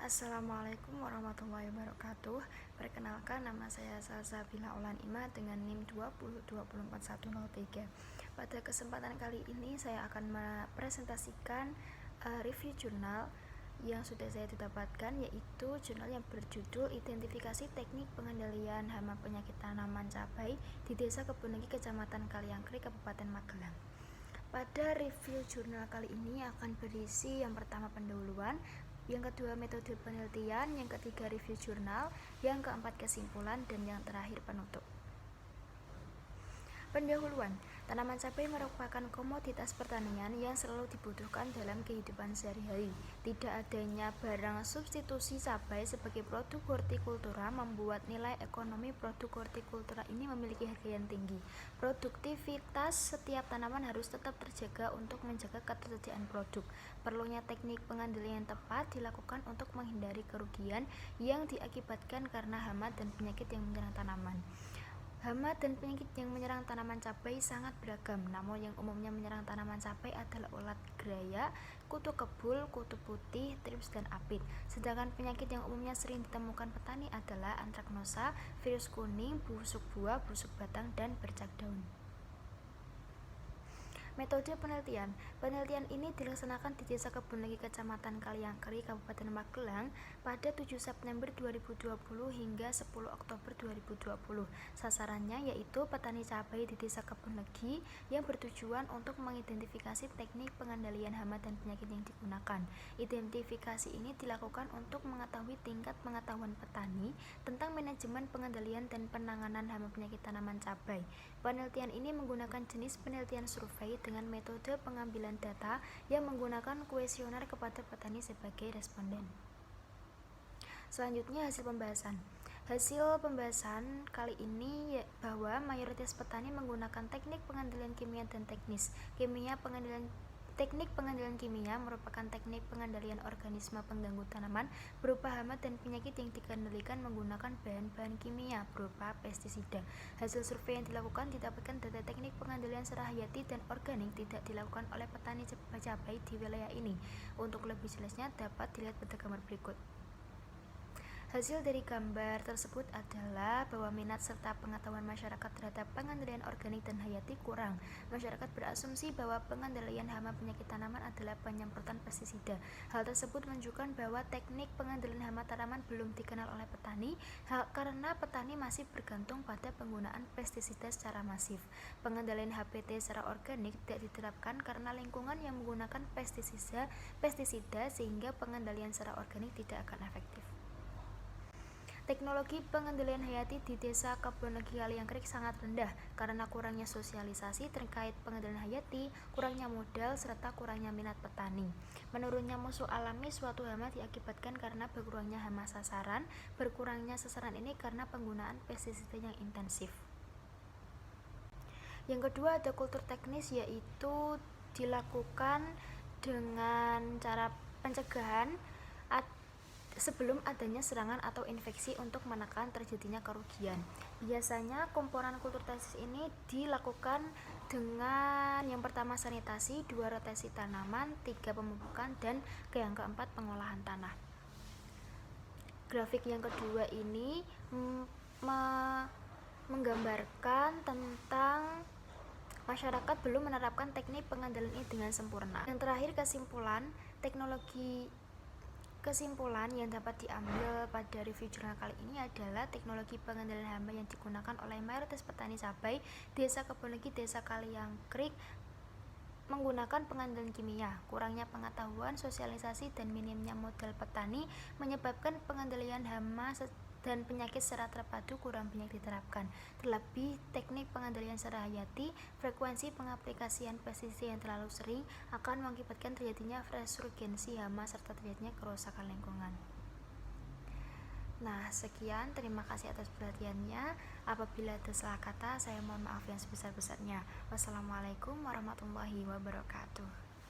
Assalamualaikum warahmatullahi wabarakatuh. Perkenalkan, nama saya Salsabila Aulan Ima dengan NIM 2024103. Pada kesempatan kali ini saya akan mempresentasikan review jurnal yang sudah saya dapatkan, yaitu jurnal yang berjudul Identifikasi Teknik Pengendalian Hama Penyakit Tanaman Cabai di Desa Kebun Legi, Kecamatan Kaliangkrik, Kabupaten Magelang. Pada review jurnal kali ini akan berisi yang pertama pendahuluan, yang kedua metode penelitian, yang ketiga review jurnal, yang keempat kesimpulan, dan yang terakhir penutup. Pendahuluan, tanaman cabai merupakan komoditas pertanian yang selalu dibutuhkan dalam kehidupan sehari-hari. Tidak adanya barang substitusi cabai sebagai produk hortikultura membuat nilai ekonomi produk hortikultura ini memiliki harga yang tinggi. Produktivitas setiap tanaman harus tetap terjaga untuk menjaga ketersediaan produk. Perlunya teknik pengendalian yang tepat dilakukan untuk menghindari kerugian yang diakibatkan karena hama dan penyakit yang menyerang tanaman. Hama dan penyakit yang menyerang tanaman cabai sangat beragam, namun yang umumnya menyerang tanaman cabai adalah ulat geraya, kutu kebul, kutu putih, trips, dan apit. Sedangkan penyakit yang umumnya sering ditemukan petani adalah antraknosa, virus kuning, busuk buah, busuk batang, dan bercak daun. Metode penelitian. Penelitian ini dilaksanakan di Desa Kebun Legi, Kecamatan Kaliangkrik, Kabupaten Magelang pada 7 September 2020 hingga 10 Oktober 2020. Sasarannya yaitu petani cabai di Desa Kebun Legi yang bertujuan untuk mengidentifikasi teknik pengendalian hama dan penyakit yang digunakan. Identifikasi ini dilakukan untuk mengetahui tingkat pengetahuan petani tentang manajemen pengendalian dan penanganan hama penyakit tanaman cabai. Penelitian ini menggunakan jenis penelitian survei dengan metode pengambilan data yang menggunakan kuesioner kepada petani sebagai responden. Selanjutnya, hasil pembahasan. Hasil pembahasan kali ini bahwa mayoritas petani menggunakan teknik pengendalian kimia dan Teknik pengendalian kimia merupakan teknik pengendalian organisme pengganggu tanaman berupa hama dan penyakit yang dikendalikan menggunakan bahan-bahan kimia berupa pestisida. Hasil survei yang dilakukan didapatkan data teknik pengendalian secara hayati dan organik tidak dilakukan oleh petani cabai di wilayah ini. Untuk lebih jelasnya dapat dilihat pada gambar berikut. Hasil dari gambar tersebut adalah bahwa minat serta pengetahuan masyarakat terhadap pengendalian organik dan hayati kurang. Masyarakat berasumsi bahwa pengendalian hama penyakit tanaman adalah penyemprotan pestisida. Hal tersebut menunjukkan bahwa teknik pengendalian hama tanaman belum dikenal oleh petani karena petani masih bergantung pada penggunaan pestisida secara masif. Pengendalian HPT secara organik tidak diterapkan karena lingkungan yang menggunakan pestisida sehingga pengendalian secara organik tidak akan efektif. Teknologi pengendalian hayati di Desa Kebun Legi Kaliangkrik sangat rendah karena kurangnya sosialisasi terkait pengendalian hayati, kurangnya modal, serta kurangnya minat petani. Menurunnya musuh alami suatu hama diakibatkan karena berkurangnya hama sasaran. Berkurangnya sasaran ini karena penggunaan pestisida yang intensif. Yang kedua ada kultur teknis, yaitu dilakukan dengan cara pencegahan sebelum adanya serangan atau infeksi untuk menekan terjadinya kerugian. Biasanya komponen kultur teknis ini dilakukan dengan yang pertama sanitasi, 2 rotasi tanaman, 3 pemupukan, dan yang keempat pengolahan tanah. Grafik yang kedua ini menggambarkan tentang masyarakat belum menerapkan teknik pengendalian ini dengan sempurna. Yang terakhir Kesimpulan yang dapat diambil pada review jurnal kali ini adalah teknologi pengendalian hama yang digunakan oleh mayoritas petani cabai Desa Kebun Legi, Desa Kaliangkrik menggunakan pengendalian kimia. Kurangnya pengetahuan, sosialisasi, dan minimnya modal petani menyebabkan pengendalian hama dan penyakit secara terpadu kurang banyak diterapkan. Terlebih, teknik pengendalian secara hayati, frekuensi pengaplikasian pestisida yang terlalu sering akan mengakibatkan terjadinya resurgensi hama serta terjadinya kerusakan lingkungan. Nah, sekian, terima kasih atas perhatiannya. Apabila ada salah kata, saya mohon maaf yang sebesar-besarnya. Wassalamualaikum warahmatullahi wabarakatuh.